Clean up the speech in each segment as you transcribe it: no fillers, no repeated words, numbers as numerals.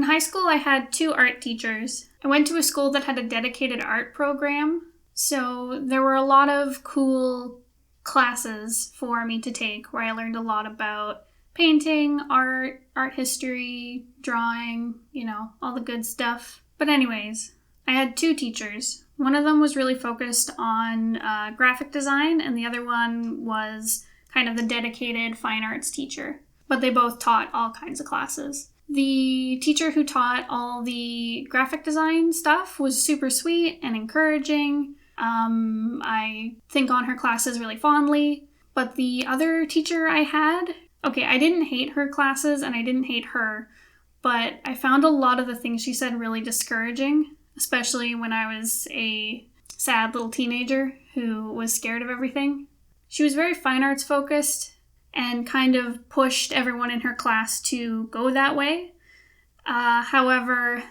In high school, I had 2 art teachers. I went to a school that had a dedicated art program, so there were a lot of cool classes for me to take where I learned a lot about painting, art history, drawing, all the good stuff. But anyways, I had 2 teachers. One of them was really focused on graphic design, and the other one was kind of the dedicated fine arts teacher. But they both taught all kinds of classes. The teacher who taught all the graphic design stuff was super sweet and encouraging. I think on her classes really fondly. But the other teacher I had, I didn't hate her classes and I didn't hate her, but I found a lot of the things she said really discouraging, especially when I was a sad little teenager who was scared of everything. She was very fine arts focused and kind of pushed everyone in her class to go that way. However,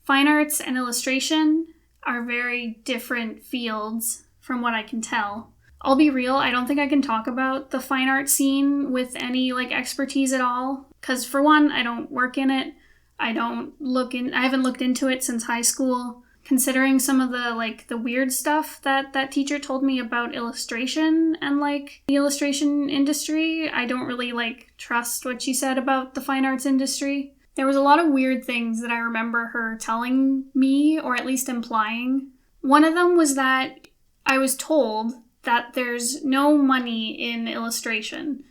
fine arts and illustration are very different fields from what I can tell. I'll be real, I don't think I can talk about the fine art scene with any expertise at all, because for one, I don't work in it. I haven't looked into it since high school. Considering some of the weird stuff that teacher told me about illustration and the illustration industry, I don't really trust what she said about the fine arts industry. There was a lot of weird things that I remember her telling me, or at least implying. One of them was that I was told that there's no money in illustration.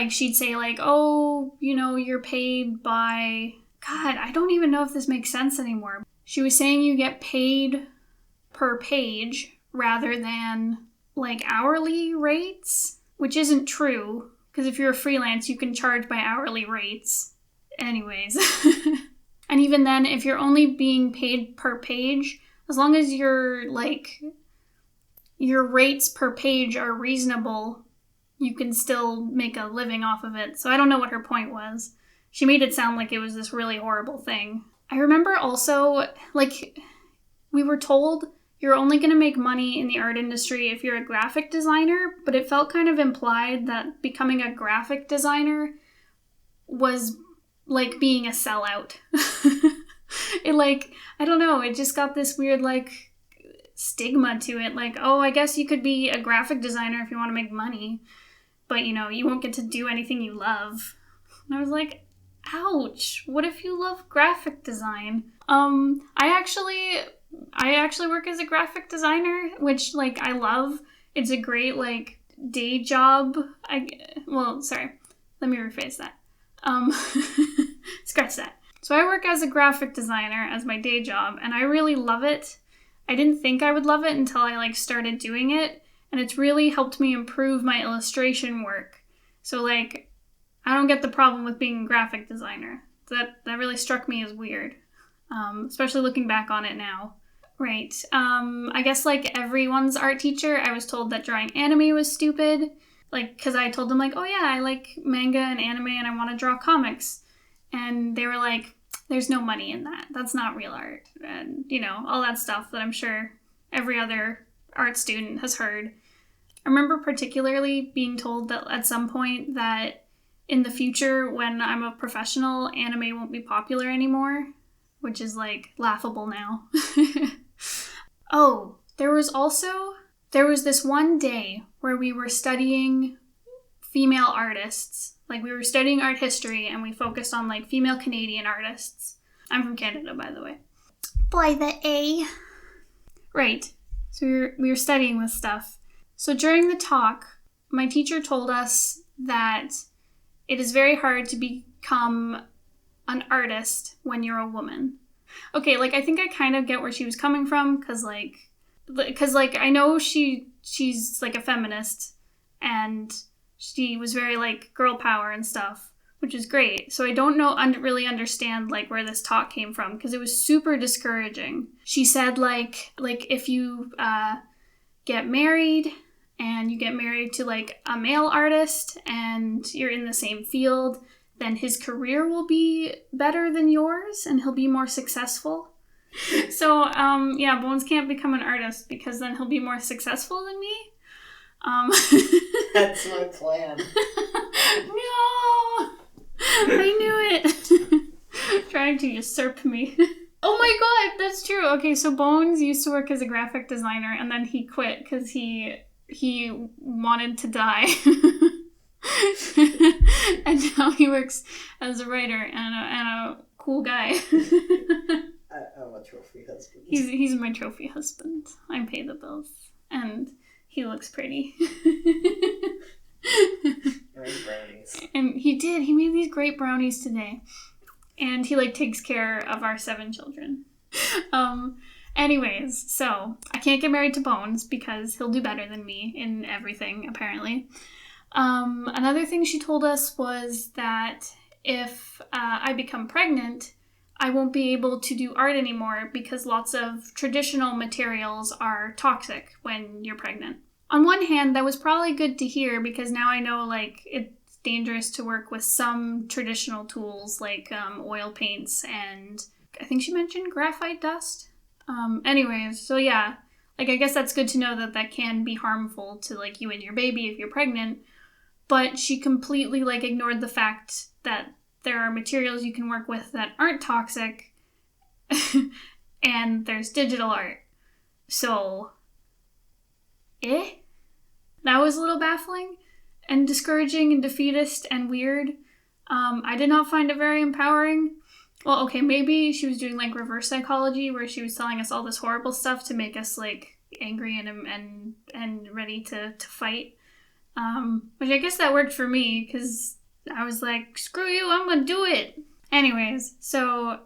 She'd say you're paid by... God, I don't even know if this makes sense anymore. She was saying you get paid per page rather than hourly rates, which isn't true, because if you're a freelance, you can charge by hourly rates. Anyways. And even then, if you're only being paid per page, as long as your rates per page are reasonable, you can still make a living off of it. So I don't know what her point was. She made it sound like it was this really horrible thing. I remember also, we were told you're only going to make money in the art industry if you're a graphic designer, but it felt kind of implied that becoming a graphic designer was like being a sellout. I don't know, it just got this weird, stigma to it. I guess you could be a graphic designer if you want to make money, but, you won't get to do anything you love. And I was like, ouch, what if you love graphic design? I actually work as a graphic designer, which, I love. It's a great, day job. Let me rephrase that. Scratch that. So I work as a graphic designer as my day job, and I really love it. I didn't think I would love it until I, started doing it, and it's really helped me improve my illustration work. So, I don't get the problem with being a graphic designer. That really struck me as weird, especially looking back on it now. Right. I guess everyone's art teacher, I was told that drawing anime was stupid. Because I told them oh yeah, I like manga and anime and I want to draw comics. And they were like, there's no money in that. That's not real art. And, all that stuff that I'm sure every other art student has heard. I remember particularly being told that at some point that in the future, when I'm a professional, anime won't be popular anymore, which is laughable now. Oh, there was this one day where we were studying female artists. We were studying art history and we focused on female Canadian artists. I'm from Canada, by the way. By the A. Right. So we were studying this stuff. So during the talk, my teacher told us that it is very hard to become an artist when you're a woman. Okay, I think I kind of get where she was coming from, because I know she's a feminist, and she was very girl power and stuff, which is great. So I don't know, really understand where this talk came from, because it was super discouraging. She said if you get married, and you get married to a male artist and you're in the same field, then his career will be better than yours and he'll be more successful. So, Bones can't become an artist because then he'll be more successful than me. That's my plan. No! I knew it. Trying to usurp me. Oh my god, that's true. Okay, so Bones used to work as a graphic designer, and then he quit because he wanted to die. And now he works as a writer and a cool guy. I'm a trophy husband. He's my trophy husband. I pay the bills, and he looks pretty. Nice brownies. And he made these great brownies today. And he takes care of our 7 children. Anyways, so I can't get married to Bones because he'll do better than me in everything, apparently. Another thing she told us was that if I become pregnant, I won't be able to do art anymore because lots of traditional materials are toxic when you're pregnant. On one hand, that was probably good to hear because now I know, it's dangerous to work with some traditional tools like oil paints and I think she mentioned graphite dust. Anyways, so yeah, I guess that's good to know that can be harmful to you and your baby if you're pregnant. But she completely ignored the fact that there are materials you can work with that aren't toxic and there's digital art. So, that was a little baffling and discouraging and defeatist and weird. I did not find it very empowering. Well, okay, maybe she was doing reverse psychology where she was telling us all this horrible stuff to make us angry and ready to fight. Which I guess that worked for me because I was like, screw you, I'm gonna do it. Anyways, so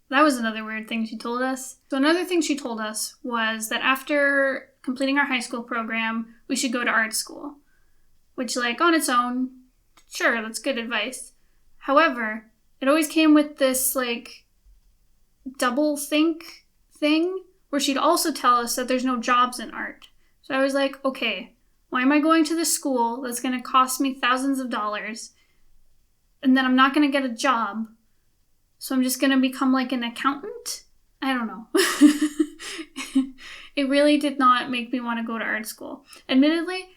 that was another weird thing she told us. So another thing she told us was that after completing our high school program, we should go to art school. Which, on its own, sure, that's good advice. However, it always came with this, double think thing where she'd also tell us that there's no jobs in art. So I was like, okay, why am I going to this school that's going to cost me thousands of dollars and then I'm not going to get a job? So I'm just going to become an accountant? I don't know. It really did not make me want to go to art school. Admittedly,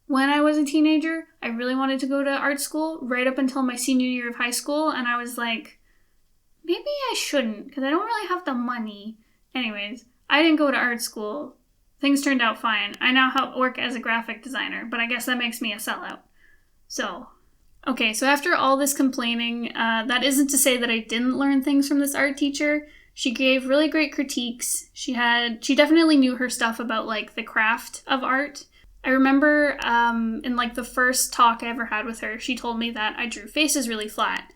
when I was a teenager, I really wanted to go to art school right up until my senior year of high school, and I was like, maybe I shouldn't, because I don't really have the money. Anyways, I didn't go to art school. Things turned out fine. I now work as a graphic designer, but I guess that makes me a sellout. So, okay, so after all this complaining, that isn't to say that I didn't learn things from this art teacher. She gave really great critiques. She definitely knew her stuff about, the craft of art. I remember in the first talk I ever had with her, she told me that I drew faces really flat,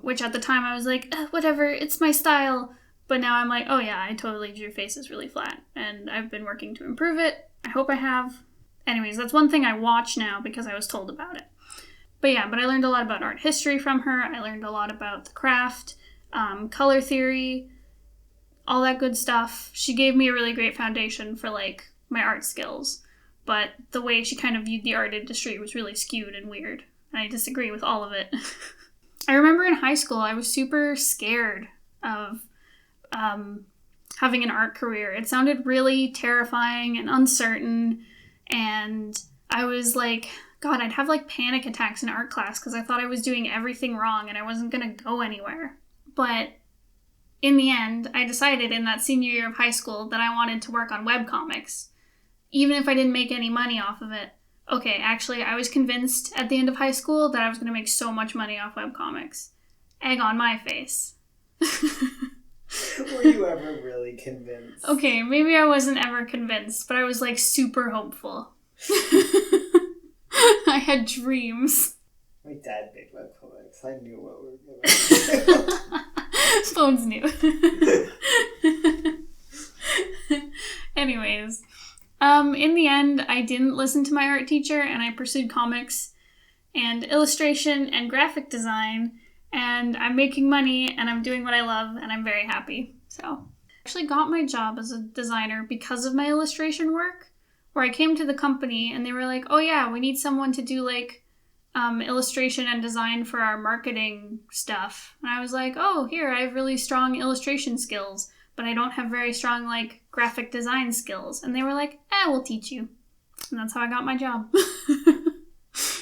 which at the time I was like, whatever, it's my style. But now I'm like, oh yeah, I totally drew faces really flat, and I've been working to improve it. I hope I have. Anyways, that's one thing I watch now because I was told about it. But I learned a lot about art history from her. I learned a lot about the craft, color theory, all that good stuff. She gave me a really great foundation for my art skills. But the way she kind of viewed the art industry was really skewed and weird. And I disagree with all of it. I remember in high school, I was super scared of having an art career. It sounded really terrifying and uncertain. And I was like, God, I'd have panic attacks in art class because I thought I was doing everything wrong and I wasn't going to go anywhere. But in the end, I decided in that senior year of high school that I wanted to work on webcomics. Even if I didn't make any money off of it. Okay, actually, I was convinced at the end of high school that I was going to make so much money off webcomics. Egg on my face. Were you ever really convinced? Okay, maybe I wasn't ever convinced, but I was super hopeful. I had dreams. My dad made webcomics. I knew what we were going to do. Bones knew. Anyways. In the end, I didn't listen to my art teacher and I pursued comics and illustration and graphic design, and I'm making money and I'm doing what I love and I'm very happy. So I actually got my job as a designer because of my illustration work, where I came to the company and they were like, oh yeah, we need someone to do illustration and design for our marketing stuff. And I was like, oh, here, I have really strong illustration skills, but I don't have very strong, graphic design skills. And they were like, we'll teach you. And that's how I got my job.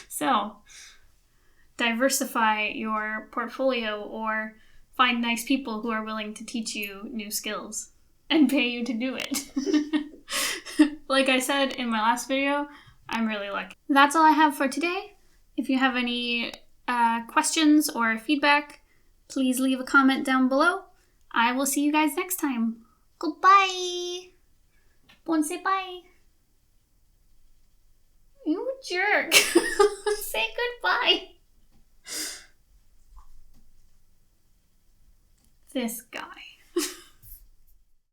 So, diversify your portfolio or find nice people who are willing to teach you new skills and pay you to do it. Like I said in my last video, I'm really lucky. That's all I have for today. If you have any questions or feedback, please leave a comment down below. I will see you guys next time. Goodbye. Bon say bye. You jerk. Say goodbye. This guy.